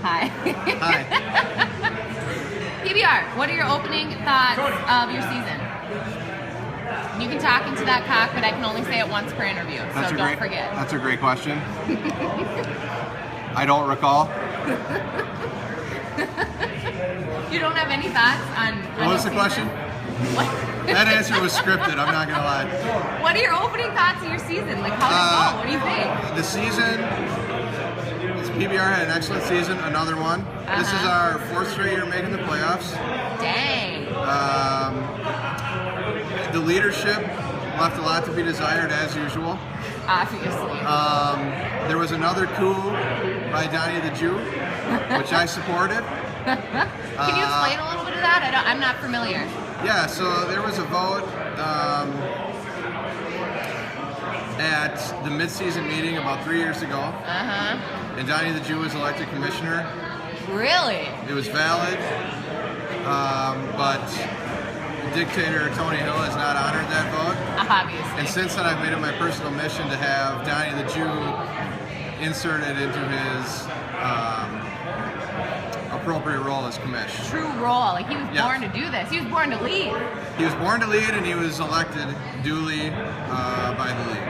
Hi. Hi. PBR, what are your opening thoughts of your season? You can talk into that cock, but I can only say it once per interview, so don't forget. That's a great question. I don't recall. You don't have any thoughts on What was the question? What? That answer was scripted, I'm not going to lie. What are your opening thoughts of your season? Like, how did it go? What do you think? The season, PBR had an excellent season, another one. This is our fourth straight year making the playoffs. Dang. The leadership left a lot to be desired, as usual. Obviously. There was another coup by Donnie the Jew, which I supported. Can you explain a little bit of that? I'm not familiar. Yeah, so there was a vote at the mid-season meeting about 3 years ago, and Donnie the Jew was elected commissioner. Really? It was valid, but dictator Tony Hill has not honored that vote. Obviously. And since then, I've made it my personal mission to have Donnie the Jew inserted into his appropriate role as commish. True role. Like, he was born to do this. He was born to lead. He was born to lead, and he was elected duly by the league.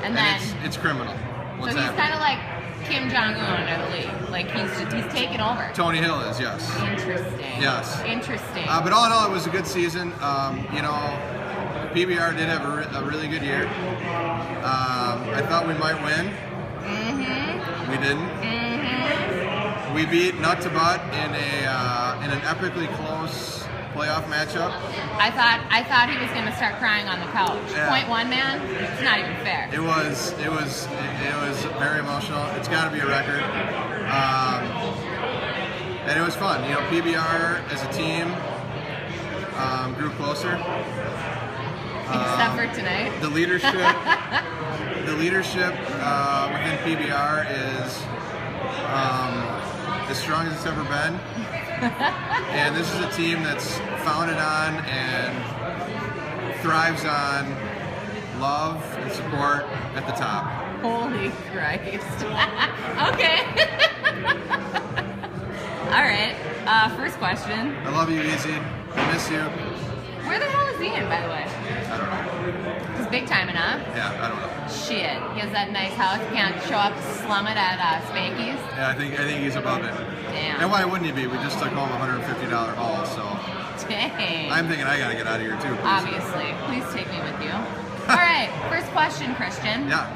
And then it's criminal. So he's kind of like Kim Jong-un of the league. Like, he's taken over. Tony Hill is, yes. Interesting. Yes. Interesting. But all in all, it was a good season. PBR did have a really good year. I thought we might win. We didn't. We beat nut to butt in an epically close playoff matchup. I thought he was going to start crying on the couch. Yeah. 0.1 man. It's not even fair. It was very emotional. It's got to be a record. And it was fun. PBR as a team grew closer. Except for tonight. The leadership within PBR is as strong as it's ever been. And this is a team that's founded on and thrives on love and support at the top. Holy Christ. Okay. All right. First question. I love you, Easy. I miss you. Where the hell is Ian, by the way? I don't know. He's big timing up. Yeah, I don't know. Shit. He has that nice house. He can't show up, slum it at Spanky's. Yeah, I think he's above it. Damn. And why wouldn't he be? We just took home a $150 haul, so Dang. I'm thinking I gotta get out of here too. Please. Obviously. Please take me with you. All right. First question, Christian. Yeah.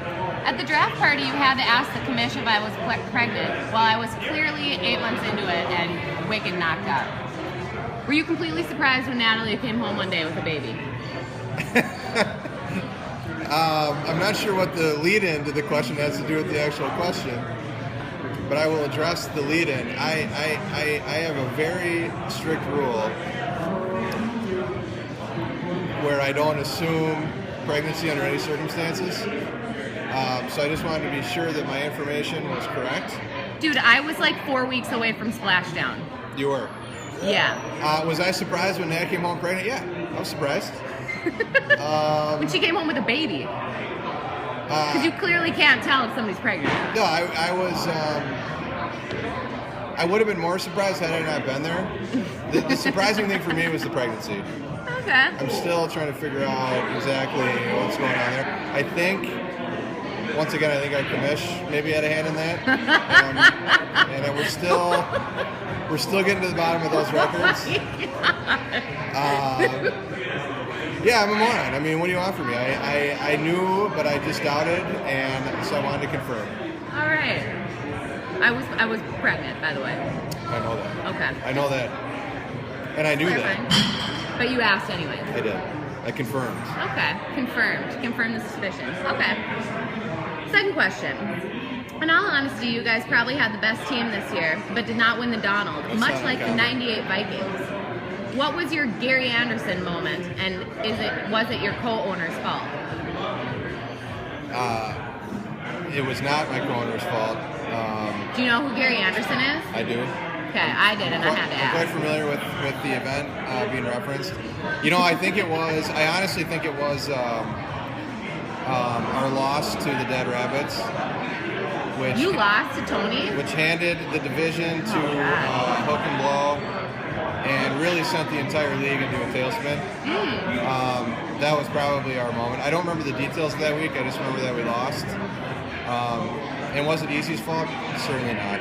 At the draft party, you had to ask the commission if I was pregnant. Well, I was clearly 8 months into it and wicked knocked out. Were you completely surprised when Natalie came home one day with a baby? I'm not sure what the lead-in to the question has to do with the actual question, but I will address the lead-in. I have a very strict rule where I don't assume pregnancy under any circumstances. So I just wanted to be sure that my information was correct. Dude, I was like 4 weeks away from splashdown. You were. Yeah. Was I surprised when Nat came home pregnant? Yeah, I was surprised. When she came home with a baby. Because you clearly can't tell if somebody's pregnant. No, I was. I would have been more surprised had I not been there. The surprising thing for me was the pregnancy. Okay. I'm still trying to figure out exactly what's going on there. I think, once again, I think our commish maybe had a hand in that, and that we're still getting to the bottom of those records. Yeah, I'm a moron. I mean, what do you want from me? I knew, but I just doubted, and so I wanted to confirm. All right. I was pregnant, by the way. I know that. Okay. I know that, and I knew Clarifying. that. But you asked anyway. I did. I confirmed. Okay. Confirmed the suspicions. Okay. Second question. In all honesty, you guys probably had the best team this year, but did not win the Donald, much like the '98 Vikings. What was your Gary Anderson moment, and was it your co-owner's fault? It was not my co-owner's fault. Do you know who Gary Anderson is? I do. Okay, I did, and I had to I'm quite ask. familiar with the event being referenced. I honestly think it was our loss to the Dead Rabbits, You lost to Tony? which handed the division to Hook and Blow, and really sent the entire league into a tailspin. That was probably our moment. I don't remember the details of that week. I just remember that we lost. And was it Easy's fault? Certainly not.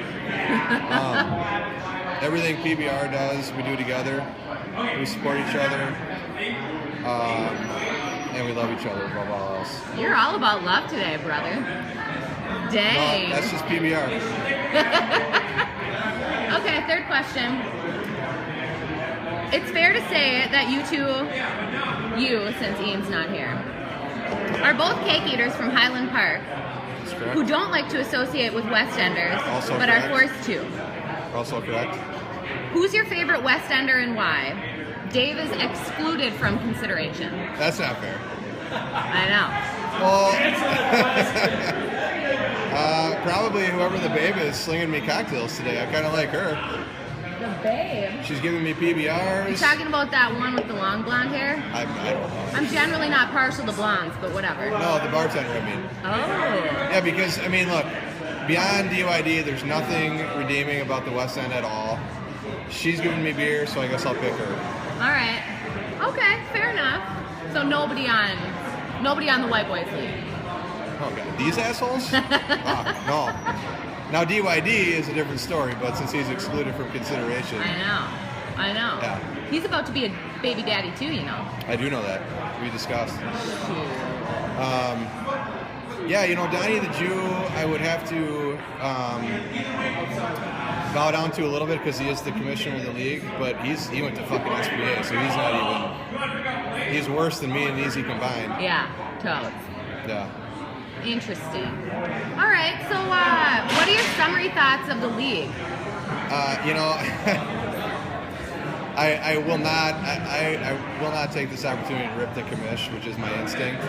Everything PBR does, we do together. We support each other. And we love each other above all else. You're all about love today, brother. Dang. Well, that's just PBR. Okay, third question. It's fair to say that since Ian's not here, are both cake eaters from Highland Park That's correct. who don't like to associate with West Enders, Also but correct. are forced to. Also correct. Who's your favorite West Ender and why? Dave is excluded from consideration. That's not fair. I know. Well, probably whoever the babe is slinging me cocktails today. I kind of like her. The babe. She's giving me You PBRs. talking about that one with the long blonde hair? I don't know. I'm generally not partial to blondes, but whatever. No, the bartender, I mean. Oh. Yeah, because, I mean, look, beyond DYD, there's nothing redeeming about the West End at all. She's giving me beer, so I guess I'll pick her. All right. Okay, fair enough. So nobody on the White Boys League. Oh, God. These assholes? No. Now, DYD is a different story, but since he's excluded from consideration, I know. Yeah. He's about to be a baby daddy too, you know. I do know that. We discussed. Yeah, you know, Donnie the Jew, I would have to bow down to a little bit because he is the commissioner of the league, but he went to fucking SBA, so he's not even, he's worse than me and Easy combined. Yeah, totes. Yeah. Interesting. All right, so what are your summary thoughts of the league? You know, I will not take this opportunity to rip the commish, which is my instinct.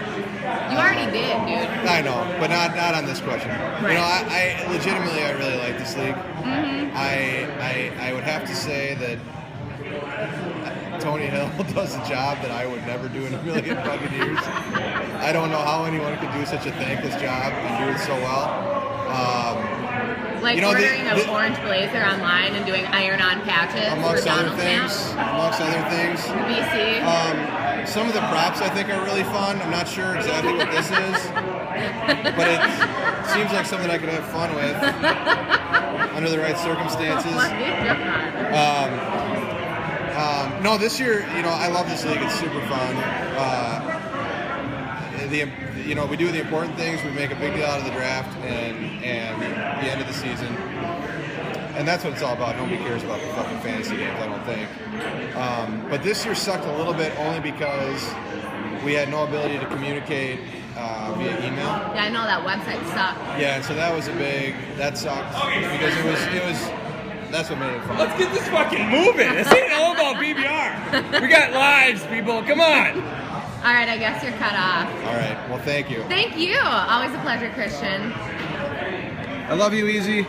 You already did, dude. I know, but not on this question. Right. You know, I legitimately I really like this league. Mm-hmm. I would have to say that Tony Hill does a job that I would never do in a million fucking years. I don't know how anyone could do such a thankless job and do it so well. Like you know, ordering an orange blazer online and doing iron-on patches amongst for other Donald things. Trump. Amongst other things. BC. Some of the props I think are really fun. I'm not sure exactly what this is, but it seems like something I could have fun with under the right circumstances. No, this year, you know, I love this league. It's super fun. You know, we do the important things. We make a big deal out of the draft and the end of the season. And that's what it's all about. Nobody cares about the fucking fantasy games, I don't think. But this year sucked a little bit only because we had no ability to communicate via email. Yeah, I know that website sucked. Yeah, and so that was that sucked because it was that's what made it fun. Let's get this fucking moving. This ain't all about BBR. We got lives, people. Come on. All right, I guess you're cut off. All right. Well, thank you. Thank you. Always a pleasure, Christian. I love you, Easy.